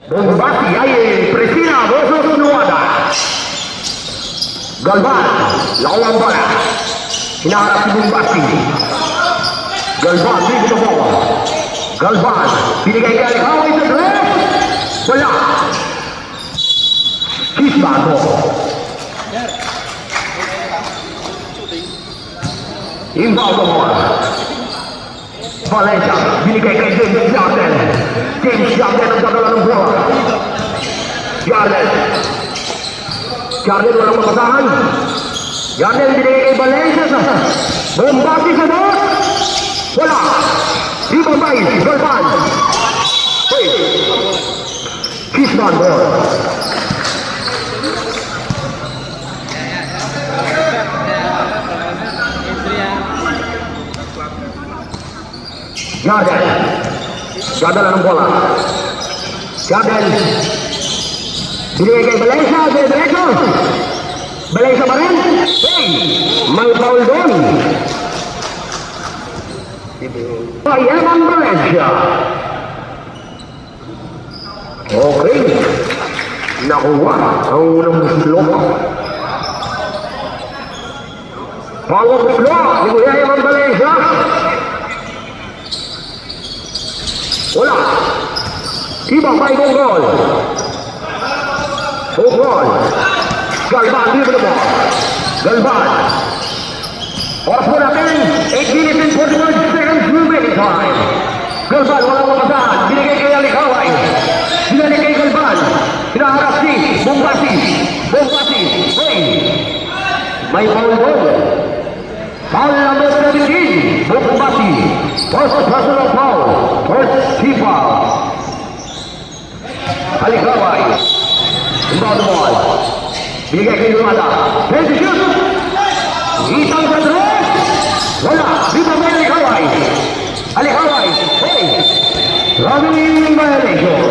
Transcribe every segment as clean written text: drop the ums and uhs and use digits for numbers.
Bombasi ay Priscilla versus Nuada. Galvan, lawan bola. Hinaharap si Bombasi. Galvan, lead the ball. Galvan, binigay kay Alikawi sa dress. Wala. Kisbago. Inbound the ball. Valencia, binigay kay James Jordan. James Jordan ang gagawin ng bola. Jordan. Jordan walang mapasahan. Jordan binigay kay Valencia sa Bombasi sa boss. Wala. Di Bombay, Galvan. Hey. Kisman ball. Jordan. Jordan ang bola. Jordan. Binigay kay Valencia. Diretso. Valencia pa rin. Hey! May foul doon. Ay, Evan Valencia. Okay. Nakuha ang unang slok. Power slok. Ni Kuya Evan Valencia. Wala. Iba pa ikong gol. Gol. Galvan, di ba mo? Galvan. Oras po natin, 8 minutes and 41 seconds remaining time. Galvan, walang mapasahan. Binigay kay Alikaway. Binigay kay Galvan. Hinaharap si Bombasi. Bombasi. Hey. May foul doon. Foul number 17. Bombasi. First personal foul. First team foul. Alikaway. Inbound the ball. Binigay kay Lumada. Here's the shoot. Itang sa dress. Wala. Dito may Alikaway. Alikaway. Hey. Robin violation.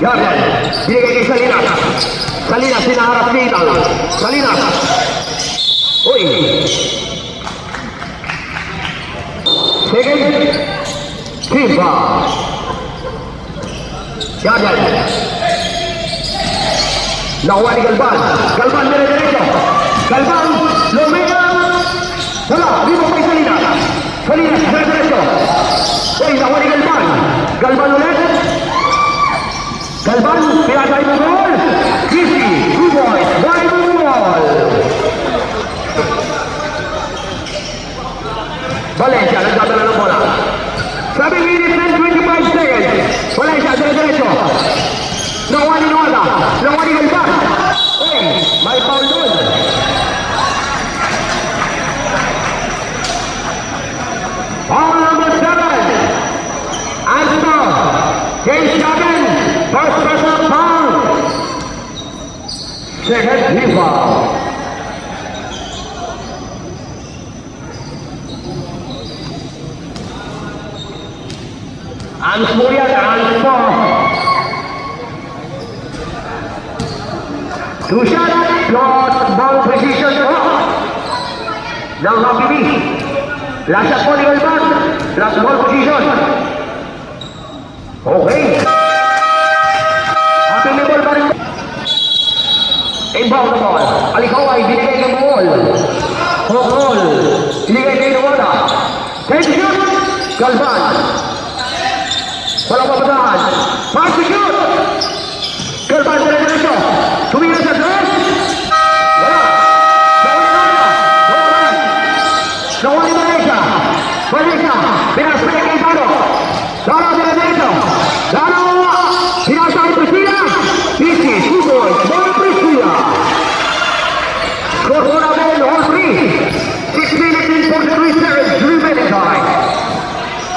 Jordan. Binigay kay Salinas. Salinas sinaharap si Itang. Salinas. Uy. Second. Team foul. Jordan. Nakuha ni Galvan. Galvan dire-diretso. Galvan. Lumea. Wala. Di mo kay Salinas. Salinas dire-diretso. Uy, nakuha ni Galvan. Galvan ulit. Galvan. Pinagay mo gol. Kisi. Two boys. By the wall. Valencia. Nagdadala ng bola. 7 minutes and 25 seconds. Valencia, dire-diretso. Nakuha ni Nuada. Nakuha ni Galvan. Hey, may foul doon. Foul number 7. Anto. James Jordan. First personal foul. Second team foul. Hans Murian, Hans Paul. Two shots, shot, ball position. Now Happy B. Last shot po ni Galvan. Last ball position. Okay. Happy B ball pa rin. Inbound the ball. Alikaway, binigay ng ball. Hokol. Binigay kay Nuada. Take the shoot. Galvan. Walang papasahan. Pass the shoot. Galvan dire-diretso. Tumira sa dress. Wala. Nakuha ni Valencia. Valencia. Pinaspray kay Dano. Dano dire-diretso. Dano. Pinasa kay Priscilla. Easy. Two boys. Ball Priscilla. Score for namin. All three. 6 minutes and 43 seconds. Remaining time.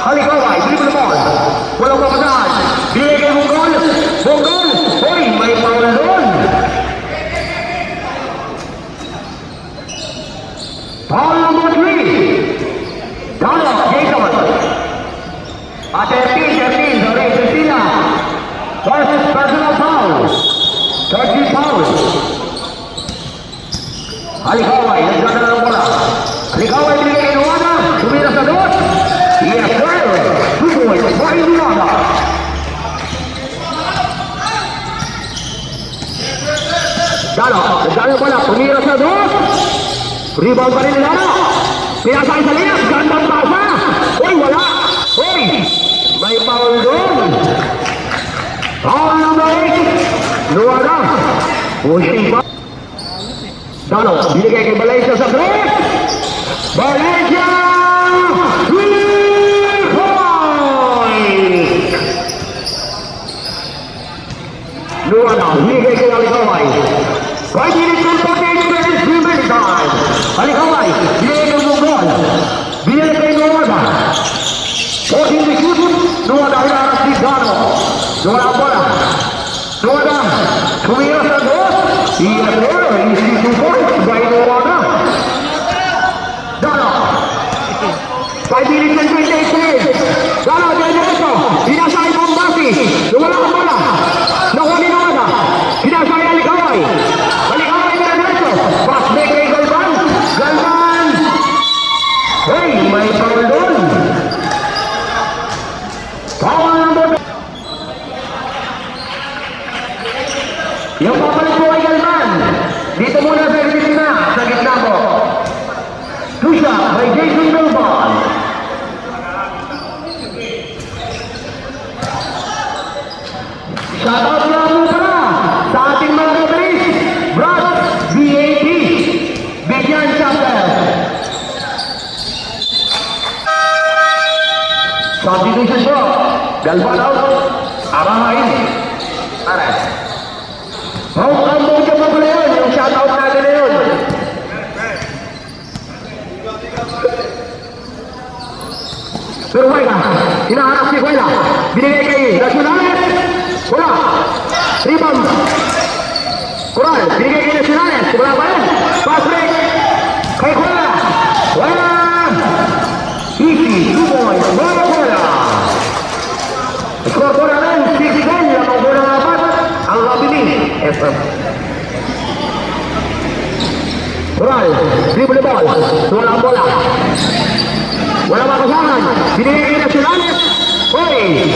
Alikaway. Bili mo na ball. Walang papasahan. Binigay kay Bonggol. Bonggol. Hoy, may foul doon. Foul number 3. Dano, Jason. Dano, nagdano pala, tumira sa dos. Rebound pa rin ni Dano. Pinasay sa linas, gandang pasa. Uy, wala. Uy, may foul doon. Foul number 8. Luwada. Pushing pa. Dano, binigay kay Valencia sa break. Valencia! 3 point! Luwada, binigay kay Alikaway. 5 minutes and 48 seconds remaining time. Alikaway, binigay kay Mungol. Binigay kay Luwada. 14 to shoot. Luwada, hinaras si Dano. Luwada ang bola. Luwada, tumira sa dos. Iya Luwada, easy 2 points by Luwada. Dano. 5 minutes and 28 seconds. Dano, diretso. Pinasay Bombasi. Luwala ang bola. Nakuha ni Luwada. Pinasay Alikaway. Alikaway diretso. Pass back kay Galvan. Galvan. Hey, may foul doon. Foul number 2. Yung papalit po ay Galvan. Dito muna sa gitna. Sa gitna mo. Tusha by Jason Galvan. Shoutout lang muna sa ating mga referees. Brad, BAP, Bigyan Chapter. Substitution po. Galvan out. Arahain. Aray. Ang mojo pa pala yun. Yung shoutout natin na yun. Pero Huayga, hinahanap si Huayga. Binigay kay Nacionales. Wala. Rebound. Coral, binigay kay Nacionales. Wala pa yun. Pass break. Kay Huayga. Huayga. Easy. 2 points. Huayga. Score po namin. 6 goal. Lamang po ng apat. Ang Rabini. FM. Coral. Dribble ball. Wala ang bola. Wala makasahan. Binigay kay Nacionales. Hoy!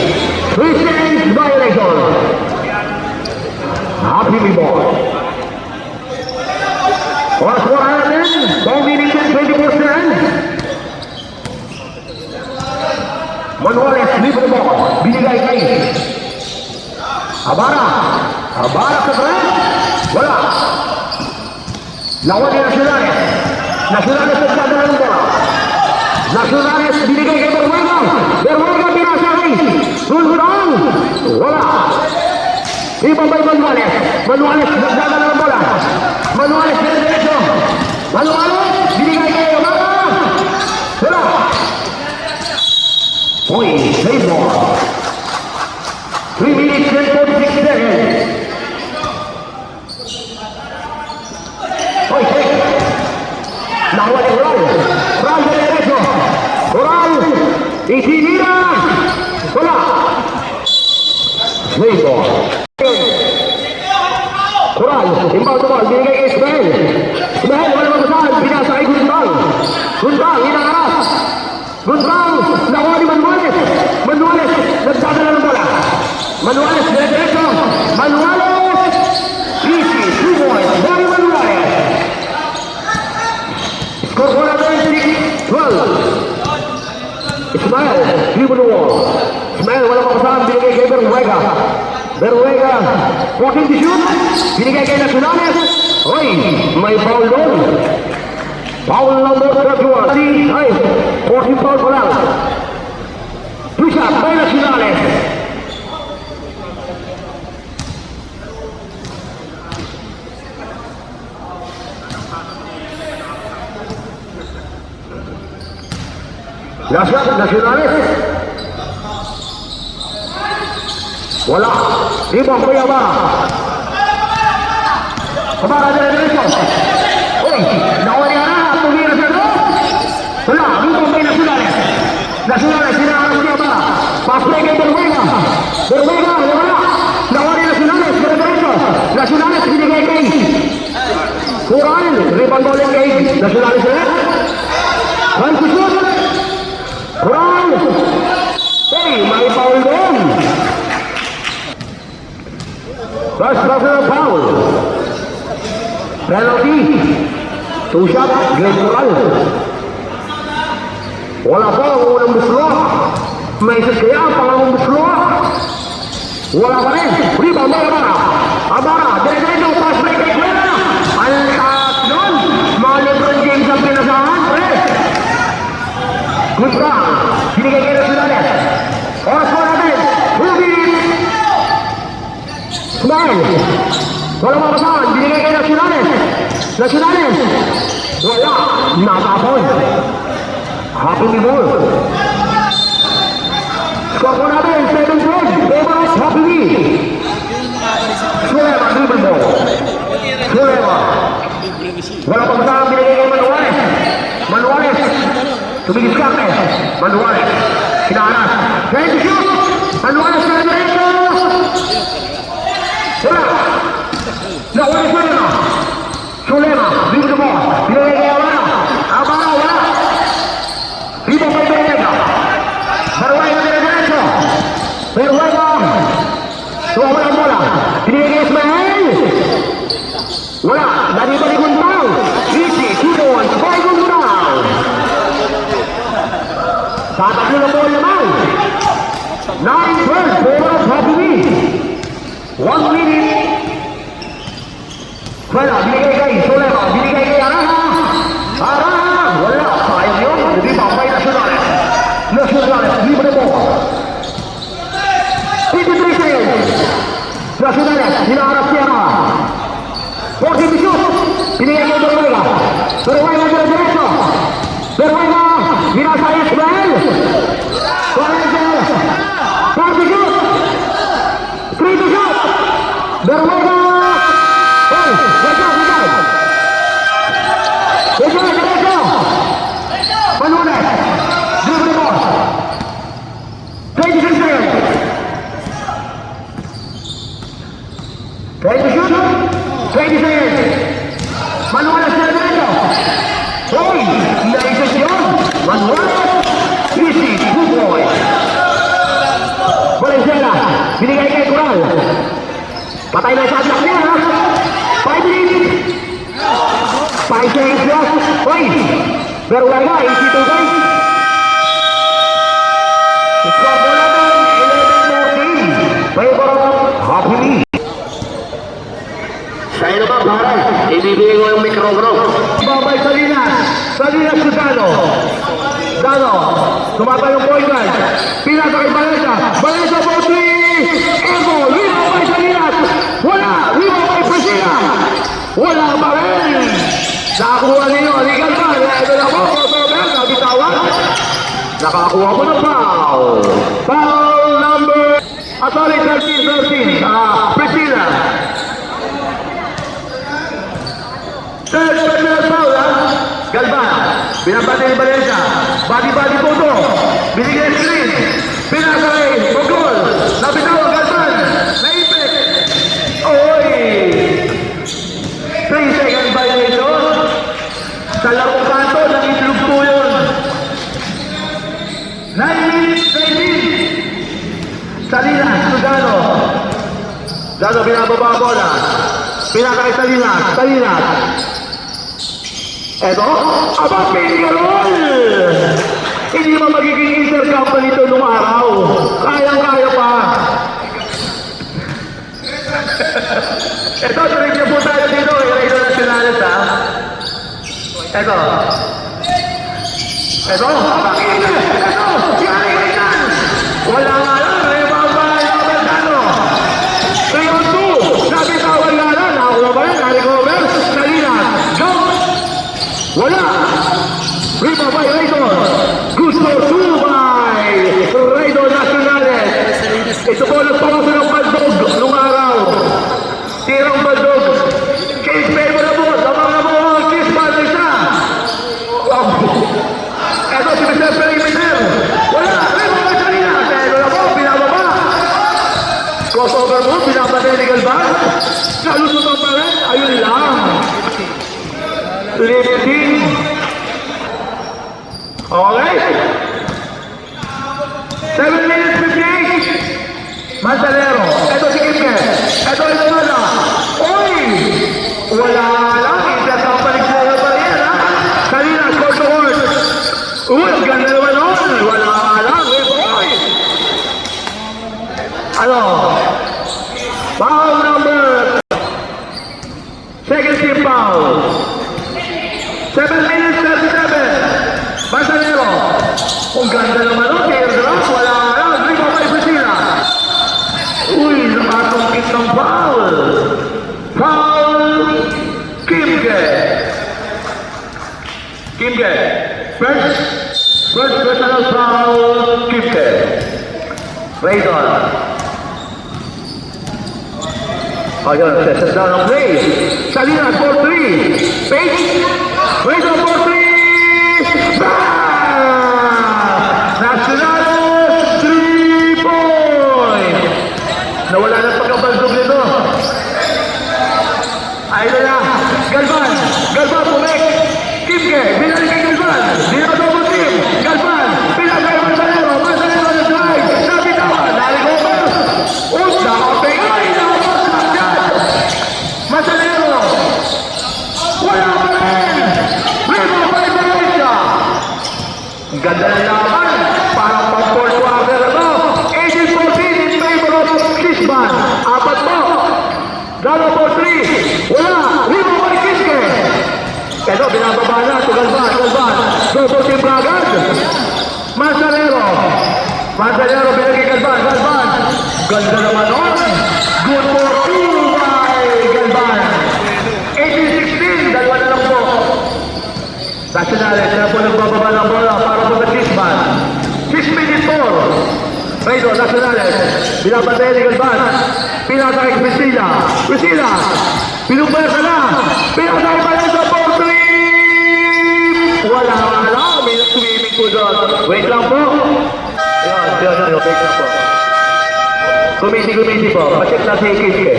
Christian violation. Happy me ball. Oras po natin. 2 minutes and 24 seconds. Manuales, dribble ball. Binigay kay Abara. Abara sa break. Wala. Lawan ni Nacionales. Nacionales sa kada ng bola. Nacionales binigay kay Berwega. Berwega binasa kay Sulurang. Wala. Iba by Manuales. Manuales nagdala ng bola. Manuales diretso. Manuales binigay kay Abara. Wala. Point, save ball. 3 minutes and 46 seconds. Hoy, take. Nakuha ni Coral. Coral diretso. Coral. Isinira. Wala. Save ball. Coral. Inbound the ball. Binigay kay Ismael. Ismael, wala masasahan. Binasa kay Gunbang. Gunbang, hinaharap. Gunbang. Nakuha ni Manuales. Manuales. Nagdadala ng bola. Manuales, diretso. Manuales. Easy. 2 points. Very Manuales. Score for natin, 6-12. Ismael, dribble the wall. Ismael, wala makasahan. Binigay kay Berwega. Berwega, 14 to shoot. Binigay kay Nacionales. Hoy, may foul doon. Foul number 31. Ay, 14 foul pa lang. 2 shot by Nacionales. Nacionales. Wala. Rebound kay Abara. Abara diretso. Uy, nakuha ni Ara. Tumira sa dos. Wala. Rebound kay Nacionales. Nacionales, hinaharap ni Abara. Pass play kay Berwega. Berwega, wala. Nakuha ni Nacionales. Diretso. Nacionales, binigay kay Coral. Rebound ulit kay Nacionales. One to shoot. Coral. Hey, may foul doon. First personal foul. Two shot, Glenn Moral. Wala po ang unang buslok. May isas kaya ang pangalawang buslok. Wala pa rin. Rebound na Abara. Abara, dire-diretso, pass break kay Cuela. Ang taas nun. Mga LeBron James ang pinasahan. Good ball. Binigay kay Nacionales. Oras po natin. 2 minutes. Smile. Wala mapasahan. Binigay kay Nacionales. Nacionales. Wala. Natapon. Happy ni ball. Score po natin. 7 points. Favor of Happy ni. Sulema. Dribble ball. Sulema. Wala papasahan. Binigay kay Manuales. Manuales. Tumigil ka eh. Manuales. Kinahanas. Ready to shoot. Manuales na diretso. Wala. Nawala Sulema. Sulema. Dribble ball. Binigay kay Abara. Abara. Wala. Rebound kay Berega. Berega na diretso. Berega. Wala ang bola. Binigay kay Ismael. Wala. Narito ni Guntang. Easy. 2 points. By Guntang. Sa tatlo ng ball naman. 9-12. Favor of Happy ni. 1 minute. Wala. Binigay kay Sulema. Binigay kay Araha. Araha. Wala. Sayang yun. Hindi pa. May Nacionales. Nacionales. Hindi mo na po. 53 seconds. Nacionales. Hinaharap si Araha. 40 to shoot. Binigay kay Berwega. Berwega na diretso. Berwega. Hinasa Ismael. 40. 4 to shoot. 3 to shoot. Berwega. Oh, wala. Diretso. Manuales. Dribble ball. 26 seconds. 20 shoot. 20 seconds. Manuales na diretso. Hoy! Naisas yun. Manuales. Easy. 2 points. Valenzuela. Binigay kay Coral. Patay na sa atlak niya. 5 minutes. 5 seconds left. Hoy! Berwega. Easy 2 points. Score po natin. 11-14. Favor of Happy ni. Sa'yo ba, pare? Ibibigay ko yung mikrofono. Babay Salinas. Salinas si Dano. Dano. Tumata yung point guard. Pinasa kay Valencia. Valencia po 3. Ego. Rebound kay Salinas. Wala. Rebound kay Priscilla. Wala pa rin. Nakakuha ninyo. Legal ba? Ito na po. Nabitawan. Nakakuha po ng foul. Foul number. Sorry, 13. Priscilla. Third personal foul, ha? Galvan. Binabati ni Valencia. Body po ito. Binigay screen. Pinasa kay Bogol. Nabitawan Galvan. Naipit. Oy! 3 second violation. Sa larong kanto, nag-itlog po yun. 9-19. Salinas, Sudano. Dano, binababa ang bola. Pinaka kay Salinas. Salinas. Eto, aba, pinigaloy! Hindi ba magiging intercamp nito nung araw? Kayang-kaya pa. Eto, trivia po tayo dito. Radio Nacionales, ha? Eto. Eto, bakit? Eto, yan. Wala nga lang. Rebound Dano. 3-on-2. Nabitawan nga lang. Nakakuha ba yan? Na-recover. Salinas. Go! Wala! Rebound by Raidor. Gusto 2 by Raidor Nacionales. Ito po nagpapasa ng Baldog nung araw. Tirang Baldog. Case favor na po. Damang na po. Case battle siya. Ito si Mr. Perimeter. Wala! Rebound by Salinas. Ito na po. Binababa. Crossover mo. Binababa ni Galvan. Nalusot pa rin. Ayun lang. Lifting. Okay. 7 minutes 58. Manzanero. Ito si Kimber. Ito na. Uy! Wala lang. Isa sa Wala nga lang, boy. Ano? Foul number. Second team foul. 7 minutes 37. Basanero. Ang ganda naman o. Teardrop. Wala nga lang. Rico by Priscilla. Uy, nakatungkit ng foul. Foul. Kimge. Kimge. First personal foul. Kimge. Raydon. Ayun, set down ang play. Salinas for 3. Page. Raydon for 3. Nacionales 3 point. Nawala na pagkabalsog nito. Ayun na. Galvan. Galvan pumik. Kimge. Binalik kay Galvan. Dito double team. Galvan. Pinagay Manzanero. Manzanero na drive. Nabitawan. Nalig over. Usta. Pingay. Manzanero. Wala pa rin. Rico by Valencia. Ang ganda ng laban. Parang pang-fourth quarter ito. 18-14 in favor of Kisban. Apat mo. Dalo for 3. Wala. Rico by Kiske. Pero binababa na. Ito Galvan. Galvan. Double team Bragad. Manzanero. Manzanero binagay Galvan. Galvan. Ganda naman nun. Good for 2 by Galvan. 18-16. Dalawa na lang po. Nacionales. Kaya po nagbababa ng bola para po sa Kisban. 6 minutes more. Raydon. Nacionales. Binabantay ni Galvan. Pinatay kay Priscilla. Priscilla. Pinugbayar na. Pinatay pa rin sa 4-3. Wala wala. May swimming po doon. Wait lang po. Yun. Wait lang po. Kumiti po. Pacheck na si Kiske.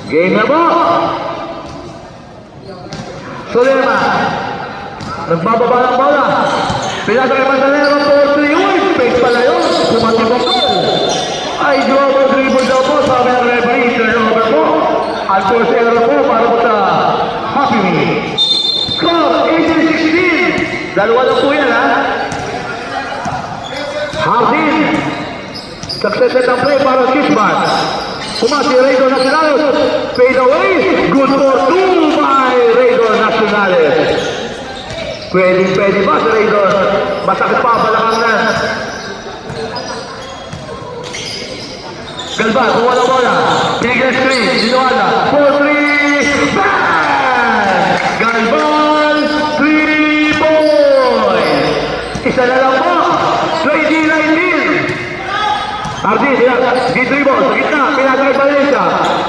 Game na po. Solema. Nagbababa ng bola. Pinasa kay Manzanero for 3. Uy, space pala yun. Sumatibok ko. Ay, double dribble daw po. Sabi ng referee, turnover po. At force error po para po sa Happy Me. Score, 18-16. Dalawa lang po yan, ha? Hardin. Success ang play para Kisban. Kumasi Raydon Nacionales. Fade away. Good for 2 by Raydon Nacionales. Pwede ba si Raydon? Masakit pa balakang na. Galvan, kung wala bola. Bigger screen. Dinuala. 4-3. Bang! Galvan. 3 point. Isa na lang po. 20-19. Ardi, di-dribble. Sa gitna. Pinagay Valencia.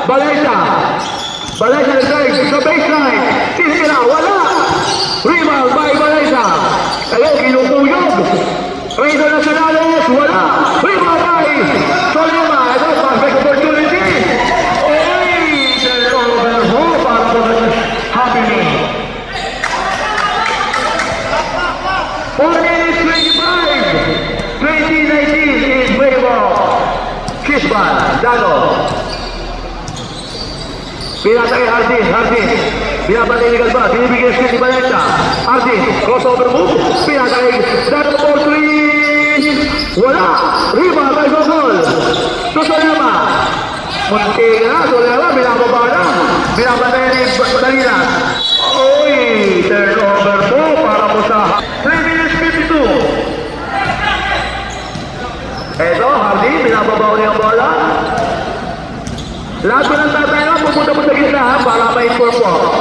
Valencia nag-drive sa baseline. Titira. Wala. Rebound by Valencia. Ayun, kinukuyog. Raydon Nacionales. Wala. Rebound by Solema. Ito, perfect opportunity. Oy! Turnover ho para po sa Happy Me. 4 minutes 25. 2019 in favor. Kisban. Dalo. Pinatay Hardin. Pinapatay ni Galvan. Binibigyan screen ni Valencia. Hardin. Crossover move. Pinatay. Dalo for 3. Wala. Rebound by Gogol. To Solema. Munti na. Solema. Binababa na. Pinapatay ni Salinas. Uy. Turnover po para po sa 3 minutes 52. Eto. Hardin. Binababaw niya ang bola. Lahat ko ng tatay na, pupunta po sa gitna ha, para ma-inform po.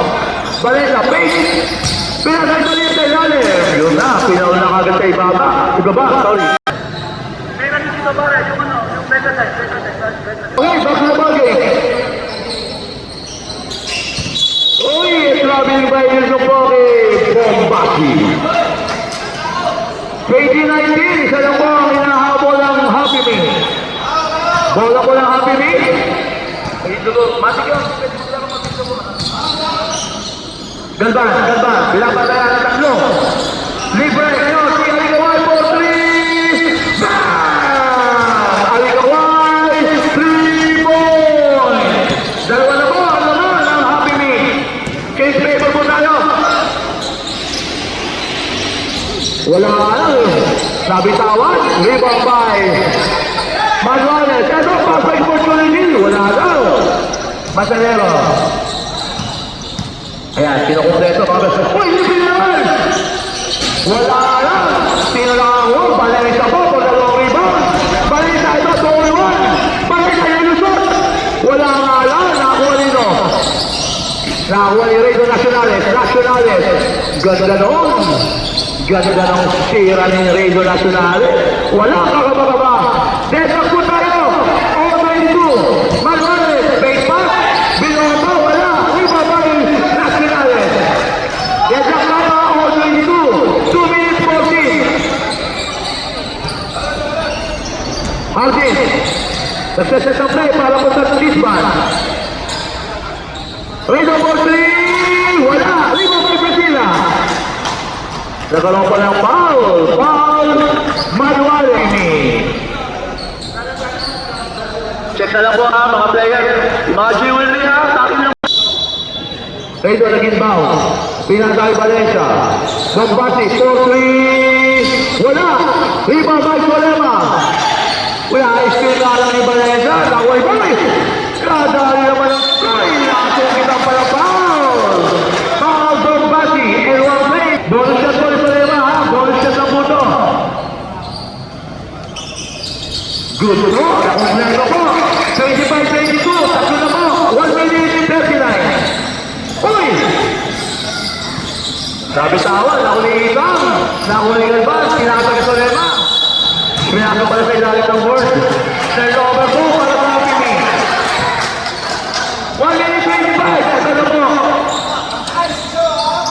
Valencia, pace! Pinagay ko niya sa ilalim. Yun na, pinauna kagad sa ibaba. Ibaba, sorry. Meron yung ibaba rin, yung ano, yung better time. Okay, back na bagay. Uy, traveling by Yusuf Poke, Bombaki. 2019, isa lang po ang hinahabol ng Happy Me. Bola ko ng Happy Me. Galvan, pinapatayan ng tatlo. Libre, ngayon, si Aligaway for 3. Bang! Aligaway, 3 point. Dalawa na po ang laman ng Happy Me. Wala lang eh. Nabitawan. Rebound by Manuales. Ito pa sa opportunity. Wala lang. Masalero. Ayan, kinukumpleto. Uy, hindi naman. Wala lang. Tinalaho. Balensa po. Dalawang rebound. Balensa ito. 2-1. Balensa yung lusot. Wala nga lang. Nakuha nito. Nakuha ni Rezo Nacionales. Nacionales. Ganda noon. Ganda ng sira ni Rezo Nacionales. Wala kakababa. Desak po tayo. Over 2. Manuales. Base pass. Binoma. Wala. Ibabay. Nacionales. Desak na pa. Over 2. 2 minutes 14. Martin. Nagsaset ang play para po sa Lisbon. Rezo for 3. Wala. Lima pa Priscilla. Nagkaroon pa ng foul. Foul. Manuales. Check na lang po ha mga player. Mga jewelry ha. Takin lang. Rezo naging bound. Pinatay Valencia. Magbati. 4-3. Wala. Rebound by Solema. Wala. Skill na lang ni Valencia. Nakuhay ba eh. Kadali naman ang try. Nakasong kitang pala foul. Foul Magbati. And one play. Bonus shot po ni Solema ha. Bonus shot ang puto. Good po. Nakumpleto po. 25-22. Tatlo na po. 1 minute 39. Uy! Nabitawan. Nakulitan. Nakulitan ba? Kinakatag ni Solema. Pinaka pala sa ilalim ng board. Turnover po para sa Pini. 1 minute 25. Ito na po.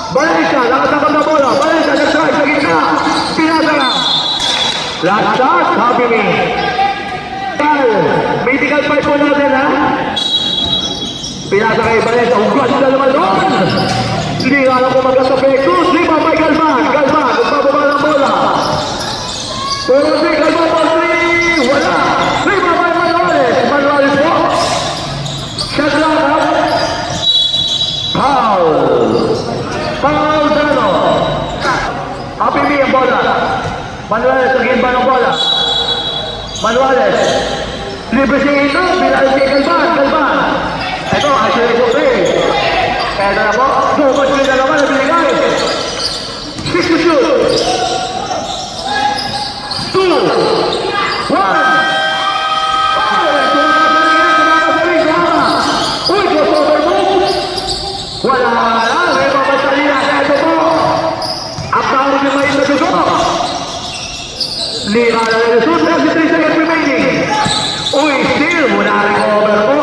Valencia. Nakatakot na bola. Valencia. Nag-try sa gitna. Pinasa lang. Last shot. Happy me. Medical fight po natin ha. Pinasa kay Valencia. Hugas na naman doon. Hindi nga alam kung magkasapekto. Lima by Galvan. Galvan. Nagbababa ng bola. Pero si Galvan pa 3. Wala. Lima by Manuales. Manuales po. Shot lang ha. Foul. Foul Zano. Happy me ang bola. Manuales. Naging ba ng bola? Manuales. Libre si ito. Binalik si Galvan. Galvan. Ito. Actually ito eh. Kaya na po. Focus nyo na naman na binigay. 6 to shoot. 2. 1. Uy, crossover move. Wala na. May mapasalina. Kaya ito po. Ang tawag niya may natuto. Lima na lusot. 33 seconds remaining. Uy, still. Muna rin over po.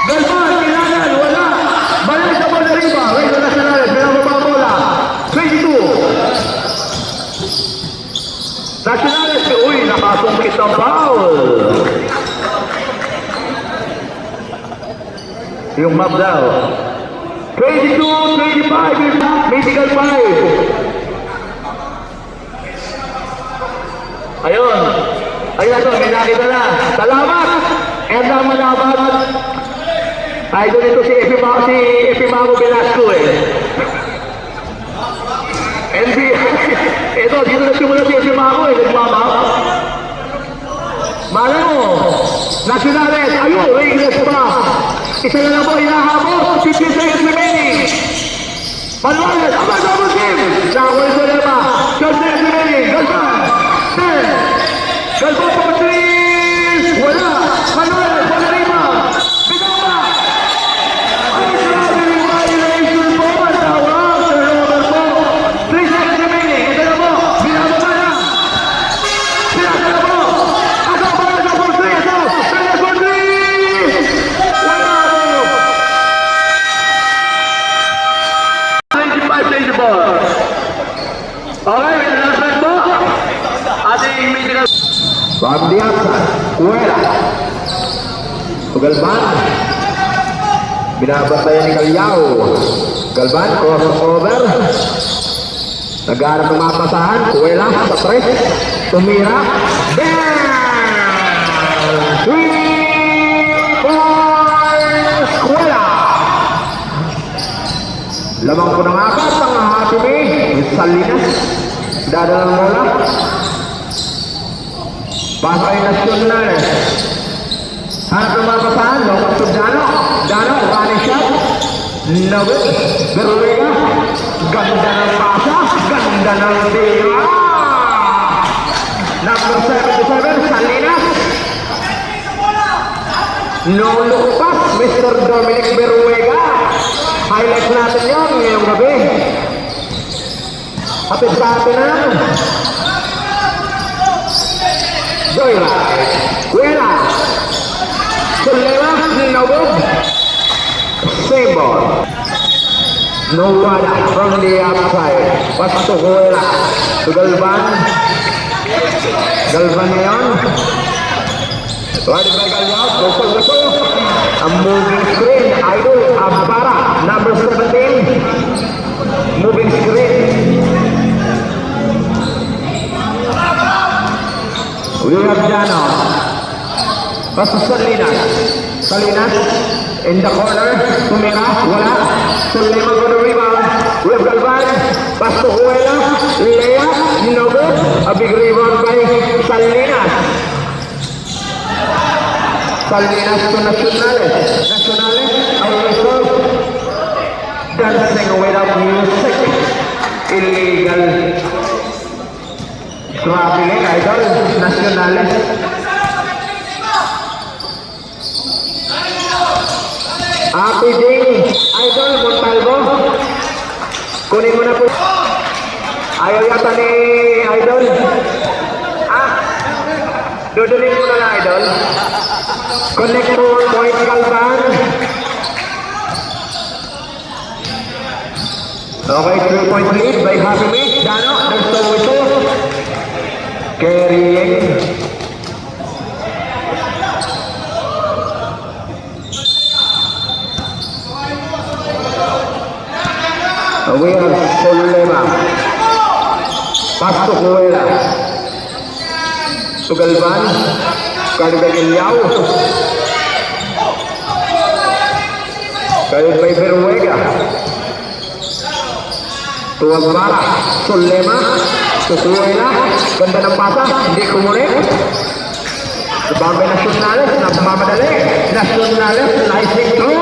Galvan, kailangan. Wala. Balik sa bola riba. Rezo Nacionales. Pinababa ang bola. 22. Nacionales. Uy, nakasungkit ang foul. Yung map daw. 22, 25. Medical 5. Ayun. Ayun na to. May nakita na. Salamat. And ang malaban. Idol ito si Epimago Velasco eh. NBA. Ito, dito nagsimula si Epimago eh. Nagmamap. Malay mo. Nacionales. Ayun, Reyes pa. Isa na lang po, hinahabos. 15 seconds remaining. Manuales. Abang double team. Nakuha ito lema. 12 seconds remaining. Galvan. 10. Galvan for 3. Wala. Manuales. Wala lima. Bitama. Ay, grabe yung violation po. Matawag. Turnover po. 3 seconds remaining. Ito na po. Binababa na. Pinasa na po. Ako pa na for 3. Ito. Kaya for 3. Wala po. 25-24. Okay, may announcement po. Ating medical. From the outside, Cuera. Galvan. Binabantayan ni Calyao. Galvan, crossover. Nagharap ng mapasahan. Cuera sa 3. Tumira. Bam! 3 points! Cuera. Lamang po ng apat ang Hatimi. Salinas. Dadalang bola. Pasok ay Nacional. Hanap ng mga pasahan. Lokas to Dano. Dano, running shot. No good. Beruega. Ganda ng pasa. Ganda ng tira. Number 77, Salinas. No look pass, Mr. Dominic Beruega. Highlight natin yun ngayong gabi. Hatid sa atin na naman. Joyride. Kuela. Sulema. No good. Same ball. No wada from the outside. Pass to Kuela. To Galvan. Galvan ngayon. Right by Galvan. Go. A moving screen. Idol. Abara. Number 17. Moving screen. We have Dano. Pass to Salinas. Salinas in the corner. Tumira. Wala. Sulema for the rebound. We have Galvan. Pass to Huela. Lea. No good. A big rebound by Salinas. Salinas to Nacionales. Nacionales. Our result. Dancing without music. Illegal. Traveling Idol. Nacionales. Happy day. Idol. Montalvo. Kunin mo na po. Ayaw yata ni Idol. Dudulin mo na lang Idol. Connect mo point Galvan. Okay, 3-point lead by Happy Me. Dano, there's the whistle. Carrying. We have Solema. Pass to Kuela. To Galvan. Caribbean Yao. Caribbean Beruega. To Abara. Solema. To Kuela. Ganda ng pasa. Hindi kumulit. Sabambay Nacionales. Nagmamadali. Nacionales. Slicing through.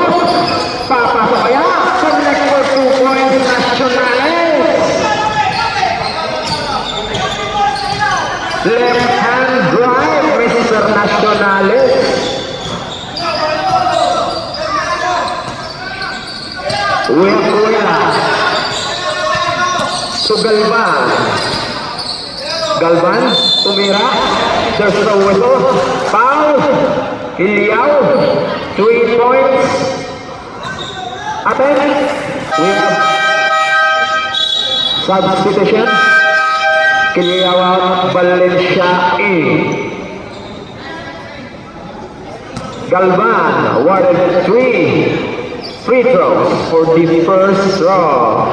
Papasok kaya. Connect for 2 points. Nacionales. Left hand drive. Mr. Nacionales. Kuela. To Galvan. Galvan. Tumira. There's the whistle. Foul. Iliao. 3 points. Aten. We have substitution. Kiliawan Valencia A. Galvan awarded 3 free throws for the first draw.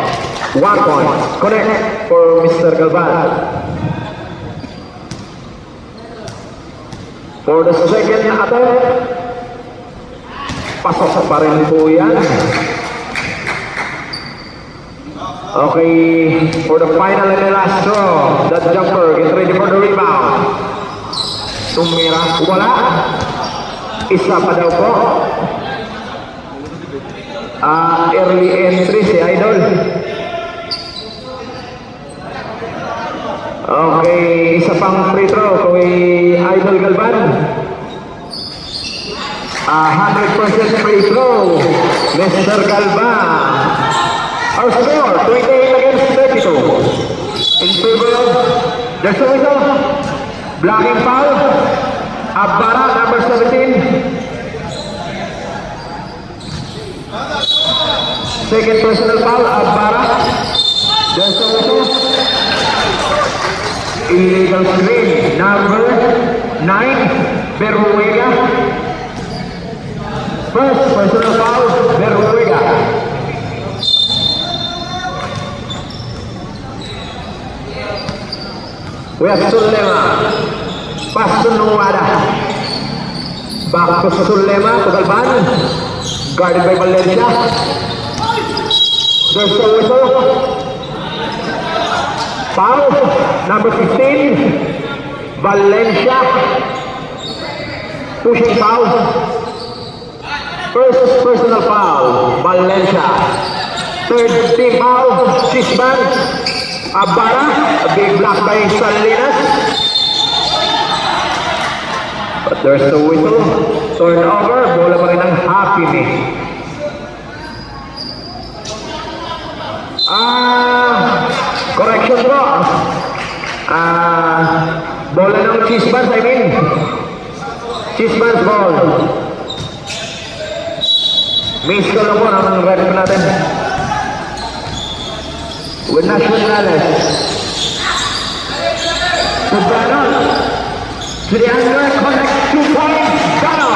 1 point. Connect for Mr. Galvan. For the second attempt, pasok pa rin po yan. Okay, for the final and the last draw, that jumper, get ready for the rebound. Tumira, wala. Isa pa daw po. Early entry si Idol. Okay, isa pang free throw kay Idol Galvan. 100% free throw, Mr. Galvan. Our score, 28 against 32. In favor of Desoito, blocking foul, Abara, number 17. Second personal foul, Abara, Desoito. Illegal screen, number 9, Beruega. First personal foul, Beruega. We have Sulema. Pass to Nuada. Back to Sulema to Galvan. Guarded by Valencia. There's the whistle. Foul, number 15, Valencia. Pushing foul. First personal foul, Valencia. Third team foul, Chisban. Abara, a big block by Salinas. But there's the whistle. Turnover, bola pa rin ng Happy Me. Correction bro. Bola ng Chisban, I mean. Chisban's ball. Miss ko lang po ng red po natin. With Nacionales. Sobrano. To the under, connect 2 points. Gano.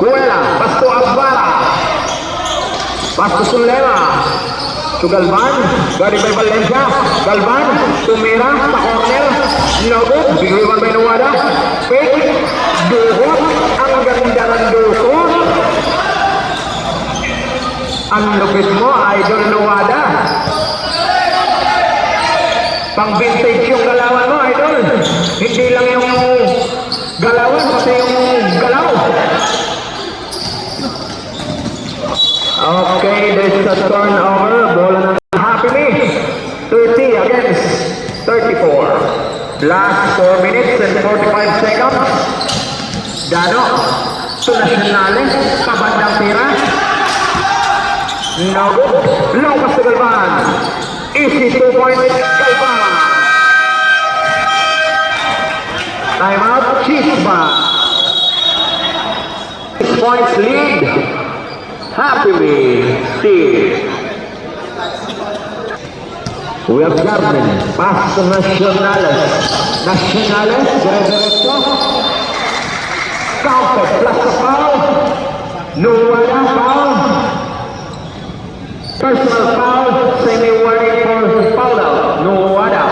Kuela, Pasto Agbara. Pasto Sulema. To Galvan, guarded by Valencia. Galvan, tumira sa corner. No good, bigay man by Nuwada. Fake, duhot, ang ganda ng duhot. Ang lupit mo, Idol Nuwada. Pang vintage yung galawan mo, Idol. Hindi lang yung galawan, pati yung galaw. Okay, there's a turnover. Bola ng Happy Me. 30 against 34. Last 4 minutes and 45 seconds. Dano. To Nacionales. Pabandang tira. No good. Long pass to Galvan. Easy 2 points. Galvan. Time out. Chisban. 6 points lead. Happy Me team. We have Garmin, pass to Nacionales. Nacionales, diretso. Counter, plus the foul. Nuwada foul. Personal foul, semi-warning for foul out. Nuwada.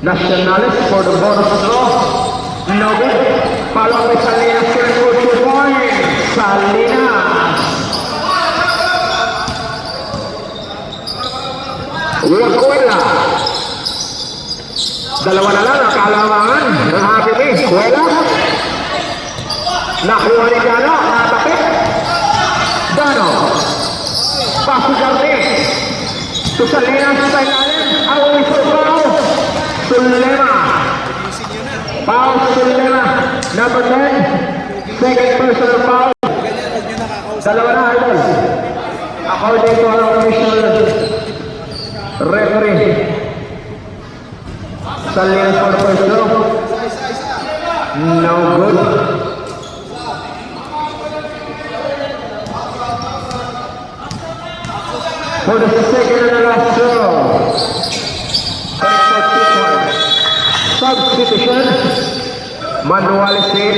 Nacionales for the bonus draw. No good. Follow by Salinas for 2 points. Salinas. Kuela. Dalawa na lang ang kalamangan ng Happy Me. Kuela. Nakuha ni Dano. Natapit. Dano. Paso Jardín. To Salinas sa ilalim. Away sa foul. Sulema. Foul Sulema. Number 10. Second personal foul. Dalawa na, Idol. According to our official referee. Salinas for the first throw. No good. For the second and the last throw. Substitution. Manuales in.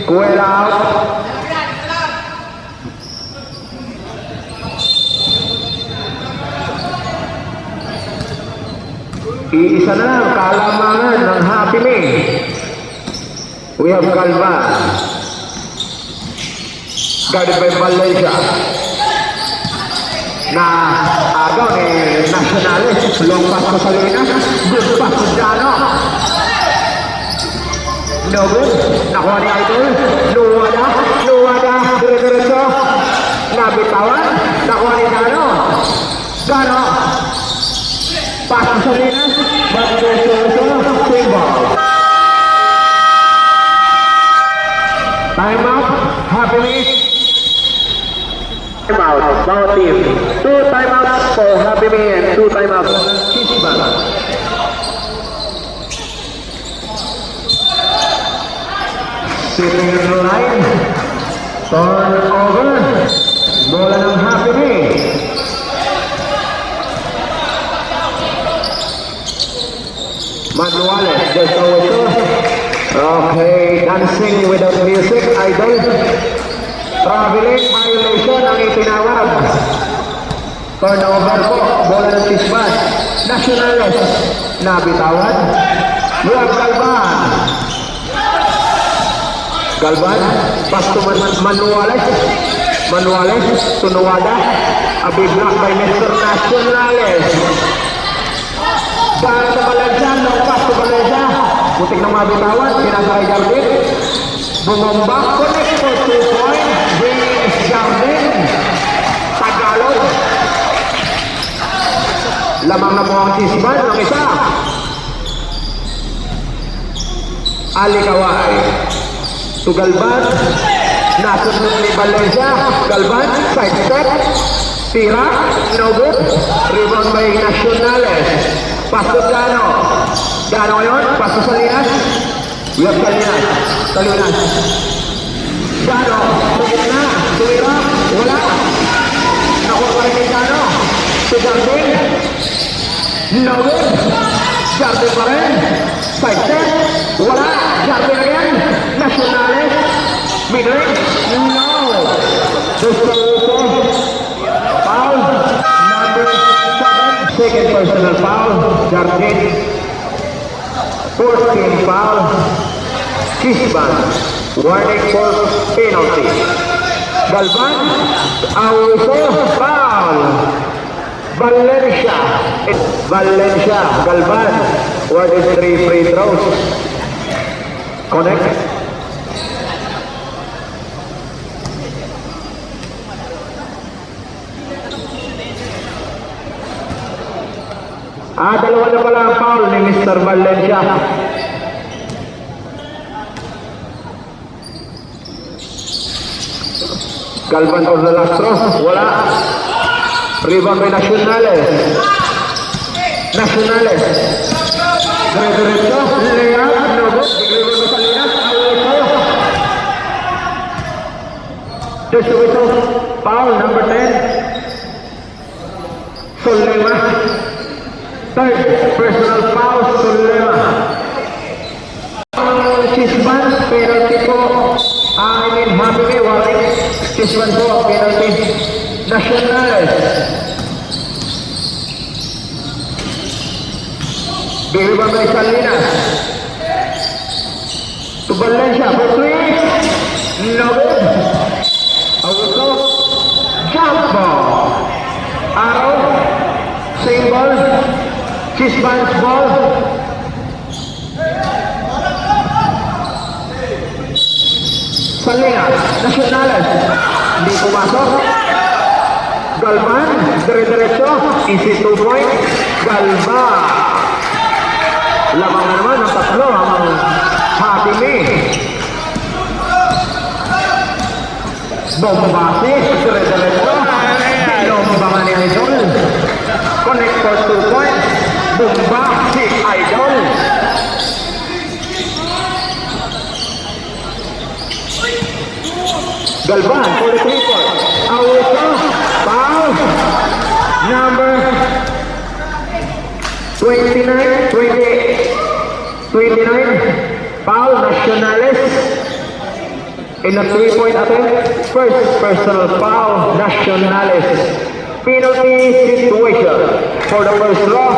Kuela out. Iisa na lang, kalamangan ng Happy Me. We have Galvan. Guarded by Valencia. Na agaw ni Nacionales. Long pass ko Salinas. Good pass ko Dano. No good. Nakuha ni Idol. Nuwada. Nuwada. Dire-diretso. Nabitawan. Nakuha ni Dano. Dano. Pass ko Salinas. But there's also swing ball. Time out. Happy Me. Time out. Both team. 2 timeouts for Happy Me and 2 timeouts for Chisban. Sitting in the line. Turn over. Bola ng Happy Me. Manuales, there's no whistle. Okay, dancing without music, Idol. Traveling violation ang itinawag. Turnover po, bola ng Chisban. Nacionales, nabitawan. Buwag Galvan. Galvan, pass to Manuales. Manuales to Nuada. A big block by Mr. Nacionales. Para sa Valencia, no pass to Valencia. Putik na mabitawan, pinasakay Jardin. Bumomba, connect for 2 points. James Jardin. Tagalog. Lamang na po ang Chisban ng isa. Alikaway. To Galvan. Nasunod ni Valencia. Galvan, side step. Tira, no good. Rebound by Nacionales. Pass to Gano. Gano ngayon, pass to Salinas. We have Salinas. Salinas. Gano, tugit na. Tuwira, wala. Nakuha pa rin kay Gano. To Jardin. No good. Jardin pa rin. Side step. Wala. Jardin again. Nacionales. Midrange. No. Gusto. Foul. Number 7. Second personal foul. Jardin. 14 foul. Chisban. Warning for penalty. Galvan. Auso. Foul. Valencia. Valencia. Galvan. What is 3 free throws? Connect. Dalawa na pala ang foul ni Mr. Valencia. Galvan for the last throw. Wala. Rebound by Nacionales. Nacionales. Diretso. Layup. No good. Rebound by Salinas. There's a whistle. Foul number 10. Solema. Third personal foul. Solema. Chisban. Penalty po. Happy May warning. Chisban po. Penalty. Nacionales. Bigyan by Salinas. To Valencia for 3. No good. Auto. Jump ball. Arrow. Same ball. Chisban's ball. Salinas. Nacionales. Hindi pumasok. Galvan. Dire-diretso. Easy 2 point. Galvan. Lamang na naman ang tatlo ang Happy May. Bombasi, dire-diretso. Bomba nga ni Idol. Connect for 2 points. Bombasi, Idol. Galvan for the 3 point. Auto. Foul. Number 29, 29, foul, Nacionales. In a 3-point attempt, first personal foul, Nacionales. Penalty situation for the first draw.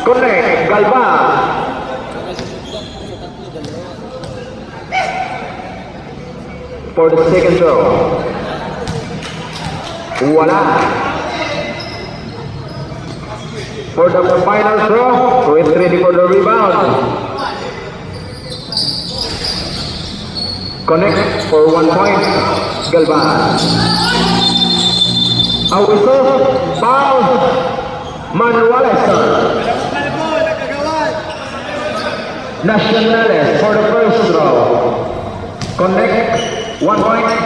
Connect, Galvan. For the second draw. Wala. For the final throw, with ready for the rebound. Connect for 1 point. Galvan. Auso, foul. Manuales. Nacionales for the first throw. Connect 1 point.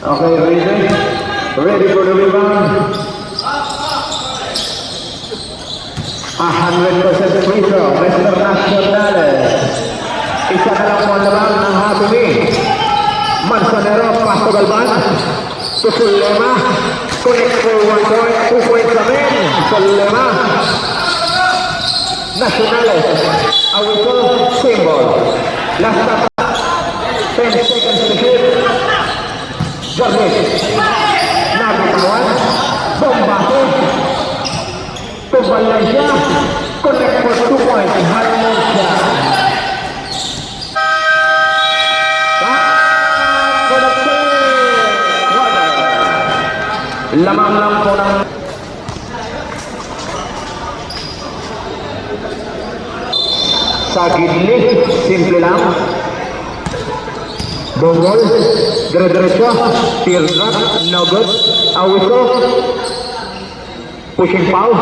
Okay, ready for the rebound. 100% free throw, Mr. Nacionales. Isa na lang mo naman ng Happy May. Manzanero, pass to Galvan. To Solema. Connect for 1 point, 2 points namin. Solema. Nacionales. Auto, symbol. Last stop. 10 seconds to shoot. Jorge, nabitawan, bombate, to Valencia, Connect for 2 points. Valencia. Lamang lang po ng sa gilid, simple lang. Bonggol, dire-diretso, teardrop, no good, awito, pushing foul.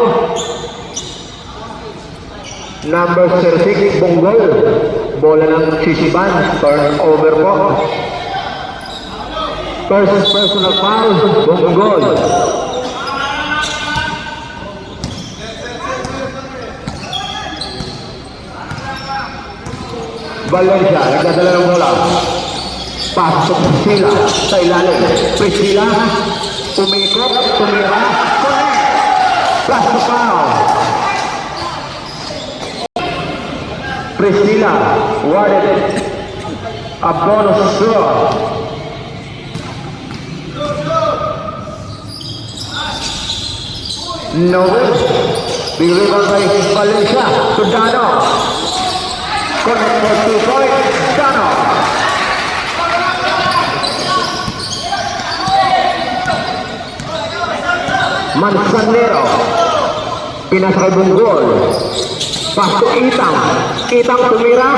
Number 36, Bonggol, bola ng sisiban, turnover po. First personal foul, Bonggol. Valencia, nagdadala ng bola. Pasok sila sa ilalim. Priscilla, umikot, tumira, connect. Pasok foul. Priscilla, awarded a bonus score. No good. Big rebound by Valencia to Dano. Connect for 2 points. Dano. Manzanero. Pinasal Bonggol. Pasok Itang. Itang tumira.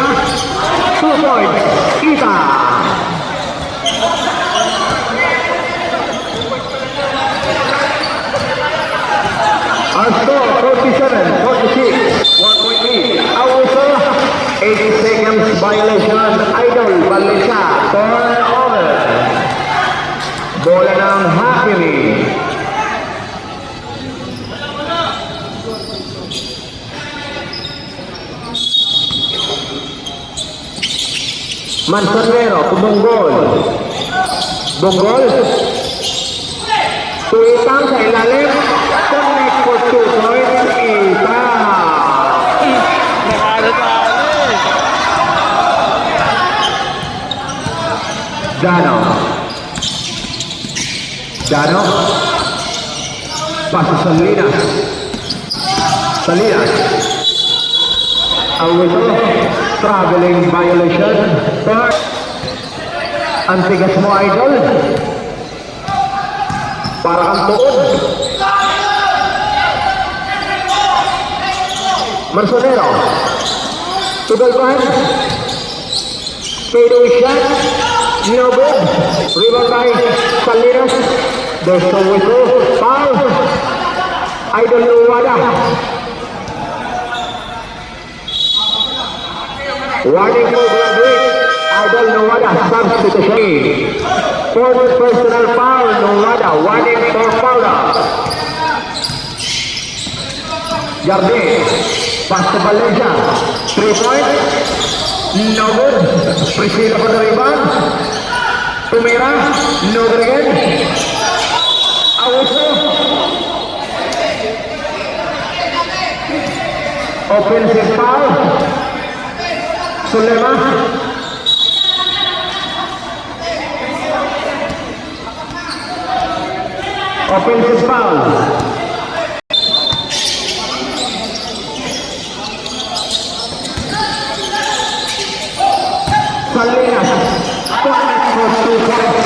2 points. Itang. Our score 47-46. 1.8. Awuso. 80 seconds violation. Idol Valencia. Turnover. Bola ng Hakimi. Manzanero, Bonggol. Bonggol. Tuitang sa ilalim. Connect for 2 points. Dano. Dano. Paso Salinas. Salinas. Awito. Traveling violation. But ang tigas mo, Idol. Para kang tuod. Manzanero. Tugal pan. Fadeaway shot. No good. Rebound by Salinas. There's no whistle. Foul. Idol Nuwada. Warning for graduate. Idol Nuwada. Substitution. Fourth personal foul. Nuwada. Warning for foul. Jardine. Pass to Valencia. 3 points. No good. Priscilla for the rebound. Tumira. No good again. Awuso. Offensive foul. Sulema. Offensive foul. Salinas.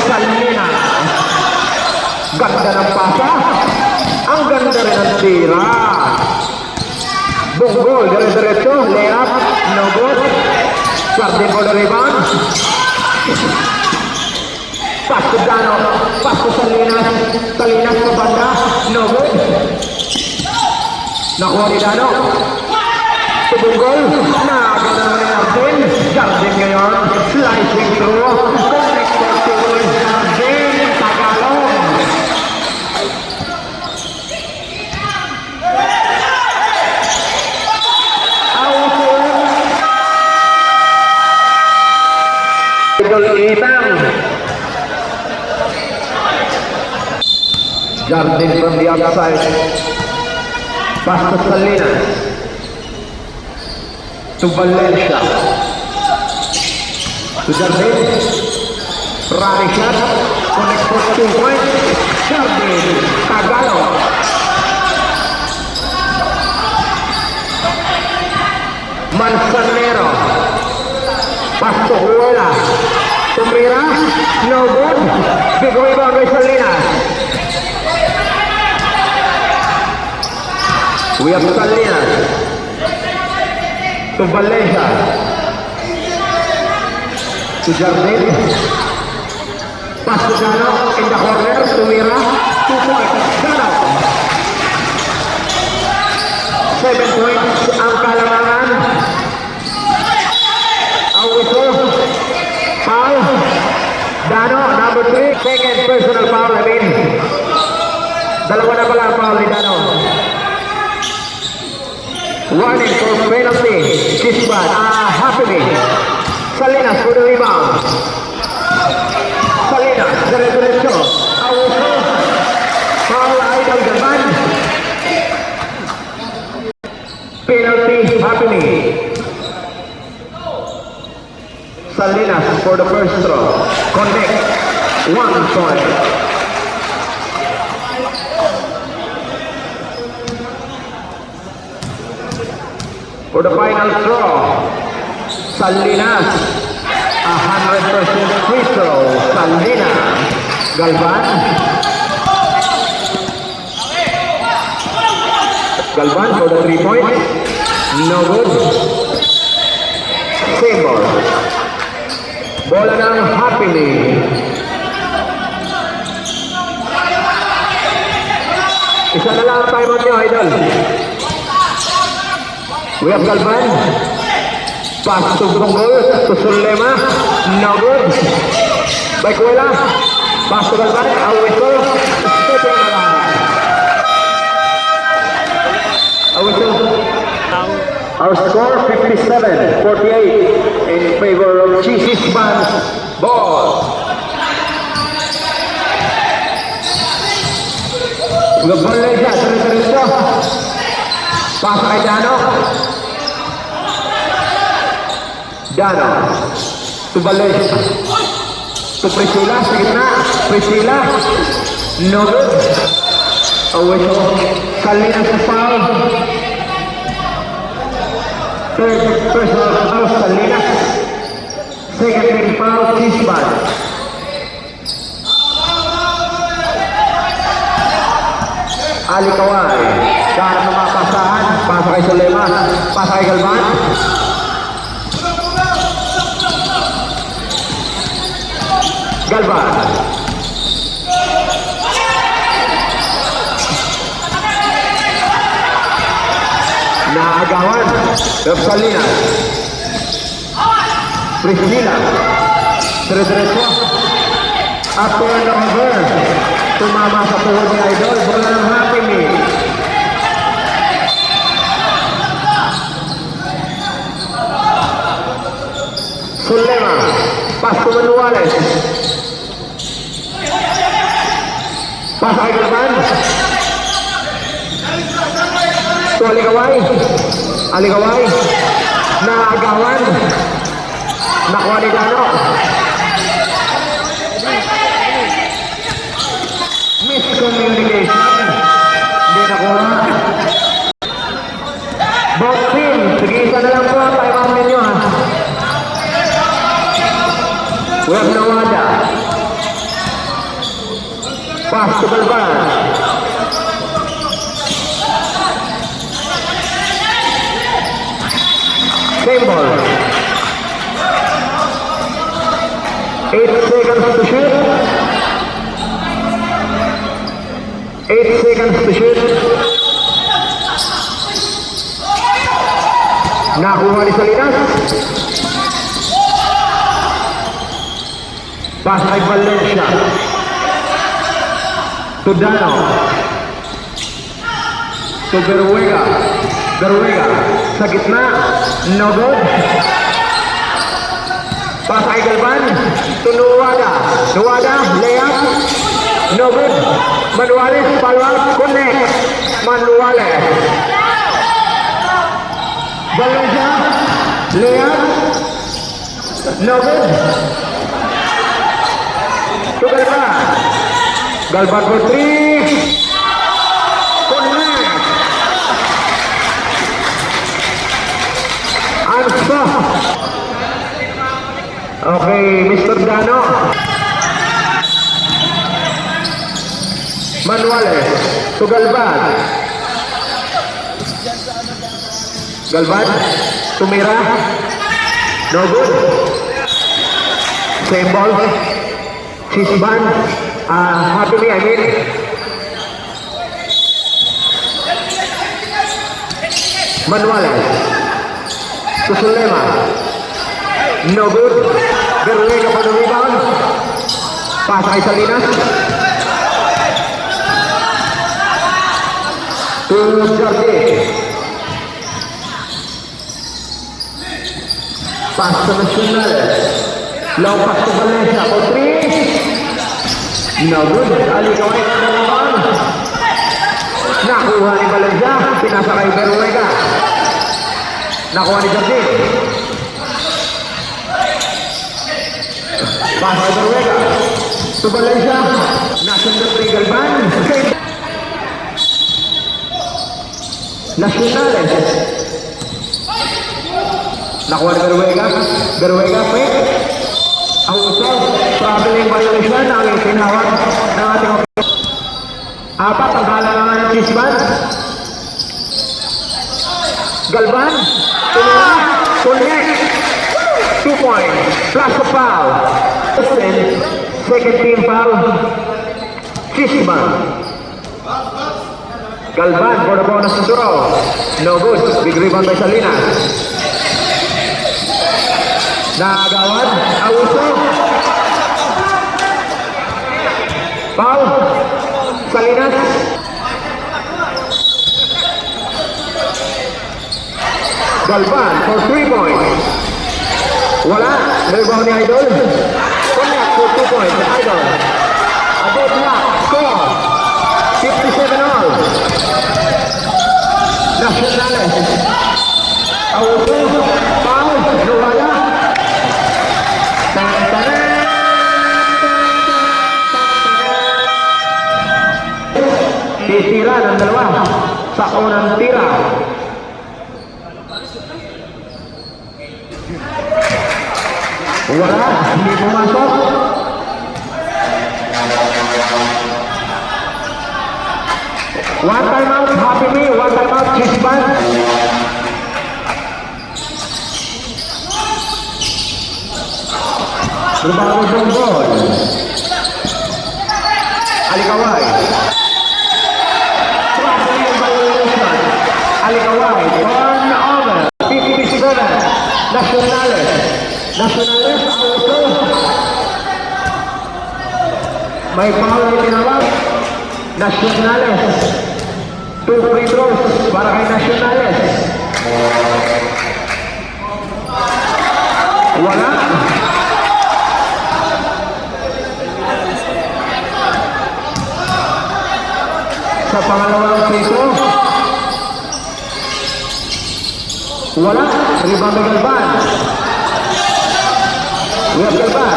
Salinas. Ganda ng pasa. Ang ganda rin ng tira. Bonggol, dire-diretso, layup, no good. Jardine for the rebound. Pass to Dano. Pass to Salinas. Salinas sa banda, no good. Nakuha ni Dano. To Bonggol. Naganda naman ni Jardine. Jardine ngayon. Slicing through. Connected to Jardine. Tagalog. Itang. Jardine from the outside. Pass to Salinas. To Valencia. To Jardine. Running shot. Connect for 2 points. Jardine. Tagalog. Manzanero. Pasto Huela. Tumira. No good. Big rebound by Salinas. We have Salinas. To Valencia. To Jardin. Pass to Dano in the corner. Tumira. 2 points. Dano. 7 points ang kalamangan. Ang whistle. Foul. Dano, number 3. Second personal foul, I mean. Dalawa na pala ang foul ni Dano. Warning for penalty. Kisban. Happily. Salinas for the rebound. Salinas. Dire-diretso. Ang whistle. Foul Idol Galvan. Penalty happening. Salinas for the first throw. Connect. 1 point. For the final throw. Salinas. 100% free throw. Salinas. Galvan. Galvan for the 3 points. No good. Same ball. Bola ng Happily. Isa na lang ang time out nyo, Idol. We have Galvan. Pass to Bunggol. To Sulema. No good. Baikuela. Pass to Galvan. Ang whistle. Stepping na lang. Our score 57-48 in favor of Chisisban's ball. Valencia, dire-diretso. Pasa kay Dano. Dano. To Valencia. To Priscilla, sa gitna. Priscilla. No good. Awito. Salinas sa foul. Third personal foul, Salinas. Second team foul, Kisban. Ali Kawai. Karang ng mga pasahan. Pasa kay Sulema. Pasa kay Galvan. Galvan. Naagawan. Salinas. Priscilla. Dire-diretso. At turnover. Tumama sa tuhod ni Idol. Bola ng Happily. Sulema. Pass to Manuales. Pass kay Galvan. To Aligaway. Aligaway. Naagawan. Nakuha ni Dano. Miscommunication. Hindi nakuha. Both team. Sige, isa na lang po. Time out ninyo ha. We have Nawada. Pass to Galvan. Same ball. 8 seconds to shoot. 8 seconds to shoot. Nakuha ni Salinas. Pass kay Valencia. To Dano. To Beruega. Beruega. Sa gitna. No good. Pass kay Galvan. To Nuwada. Nuwada. Layup. No good. Manuales. Follow-up. Connect. Manuales. Valencia. Layup. No good. To Galvan. Galvan for 3. Connect. So, okay, Mr. Dano. Manuales to Galvan. Galvan, tumira. No good. Same ball. Sisban. Happily, I mean. Manuales to Sulema. No good. Berluega pa ng rebound. Pasa kay Salinas. To Jorge. Pass to Nacional. Long pass to Valencia for 3. No good. Ali Kawai na naman. Nakuha ni Valencia. Pinasa kay Berluega. Nakuha ni Jorge. Pass kay Berluega. To Valencia. Nasunod kay Galvan. Nacionales. Nakuha ni Berluega. Berluega, wait. Ang usaw, traveling violation ang itinawag ng ating apat ang halangan ng Sisban. Galvan. Connect. 2 points. Plus a foul. Second team foul. Sisban. Galvan for the bonus to throw. No good. Big rebound by Salinas. Nagawad. Auso. Foul. Salinas. Galvan for 3 points. Wala. Rebound ni Idol. Connect for 2 points. Idol. Abot na. Score. 57 all. Nacionales. Auto. Foul. Wala. Titira ng dalawa sa unang tira. Wala. Hindi pumasok. One time out, Happy Me. One time out, Sisban. Berbagai bonggol. Alikawai. Alikawai. Turn over. 57. Nacionales. Nacionales. Auto. May foul na tinawag. Nacionales. 2 free throws para kay Nacionales. Wala. Sa pangalawang free throw. Wala. Rebound ng Galvan. Wala Galvan.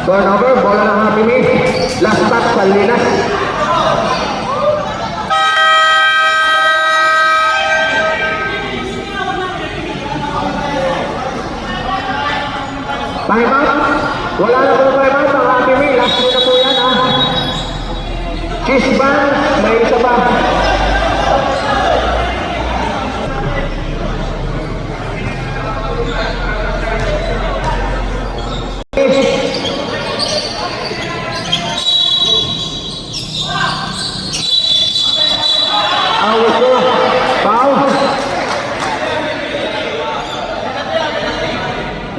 Turnover, bola ng Happy Me. Last touch, Salinas. Time out. Wala na po time out ang Happy Me. Last na po yan, ha. Sisban, may isa pa.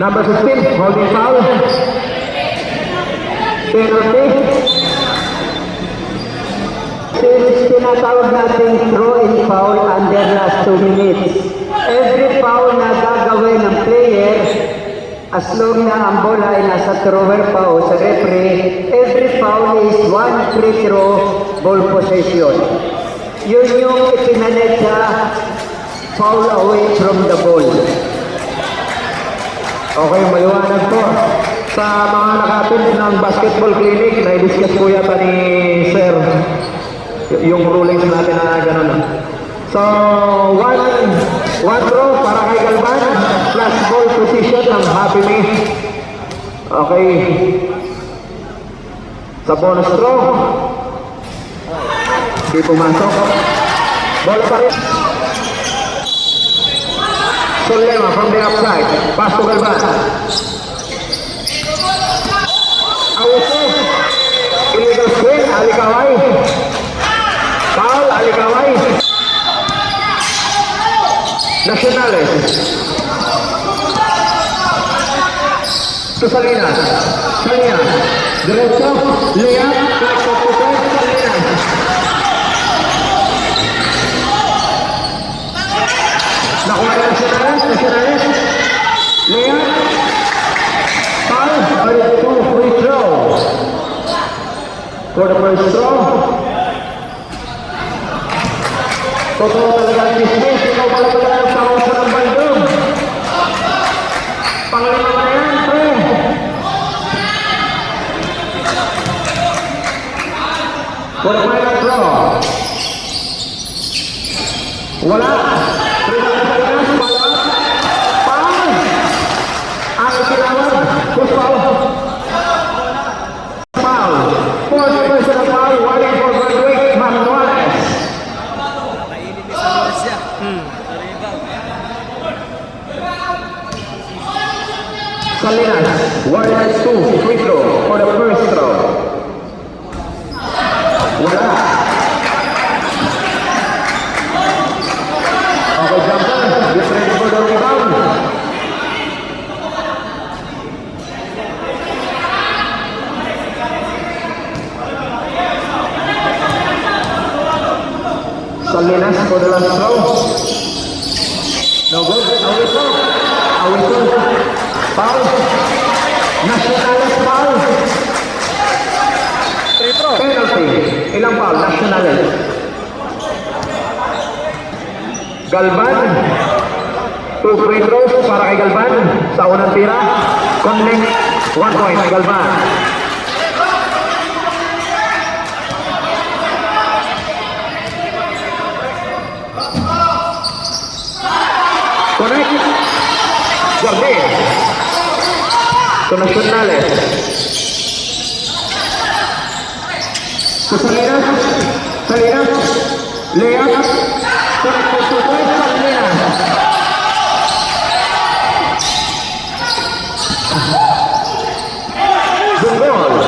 Number 15, holding foul. Penalty. Since tinatawag natin throw-in foul under last 2 minutes, every foul na gagawin ng player, as long na ang bola ay nasa thrower pa o sa referee, every foul is 1 free throw ball possession. Yun yung ipinalit sa foul away from the ball. Okay, maliwanag po. sa mga nakatin ng basketball clinic, na-discuss po yata ni Sir yung rulings natin na gano'n. So, one throw para kay Galvan, plus ball position ng Happy Me. Okay. Sa bonus throw, di pumasok. Bola pa rin. Solema from the outside. Pass to Galvan. Awuso. Illegal swing. Alikaway. Foul. Alikaway. Nacionales. To Salinas. Salinas. Diretso. Layup. Diretso to Salinas. Nakuha na Nacionales. Nacionales. Layup. Foul. Two free throw. For the first throw. Totoo talaga ang dismiss. Ikaw pala talaga ang tao sa ng bandong. Pangalima na yan, pre. For the final throw. Wala. Foul. Ang itinawag. Push foul. Foul. Fourth personal foul. Warning for Broderick Manuales. Salinas, Warriors 2, free throw for the first throw. Wala. Okay, jumper, get ready for the rebound. Salinas for the last throw. No good. Awito. Awito. Foul. Nacionales foul. Penalty. Ilang foul? Nacionales. Galvan. 2 free throws para kay Galvan. Sa unang tira. Connect. 1 point. Galvan. Connect. Jordi. To Nacionales. To Salinas. Salinas. Layup. Connect to Salinas. Good ball.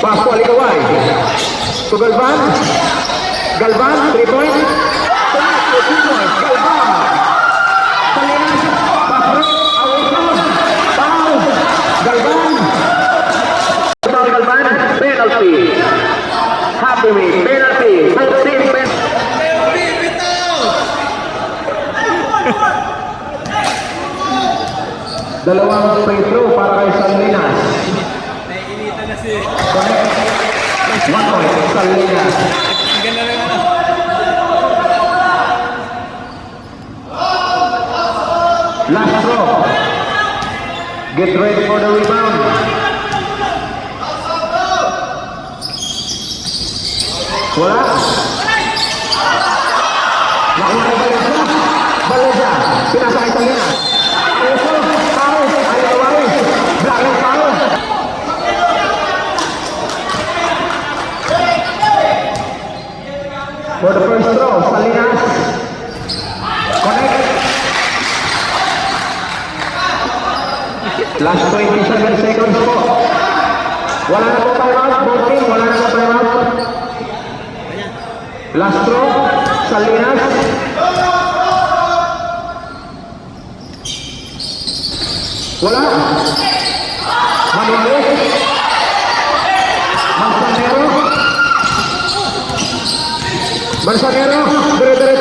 Pass to Alikaway. To Galvan. Galvan. 3 points. Connect to 2 points. Galvan. Salinas. Pass. Foul. Galvan. Galvan. Penalty. Happy Me. Penalty. Both team penalty. Dalawang free throw para kay Salinas. Naiinitan na si... Connect. 1 point. Salinas. Ang ganda ng ano. Last throw. Get ready for the rebound. Wala. Nakuha na Baleza. Baleza. Pinasa kay Salinas. Ayuso. Foul. Alikaway. Blocking foul. For the first throw, Salinas. Connect. Last 27 seconds po. Wala na po timeout. Both team, wala na po timeout. Last throw, Salinas. Wala. Manuales. Manzanero. Manzanero. Dire-dire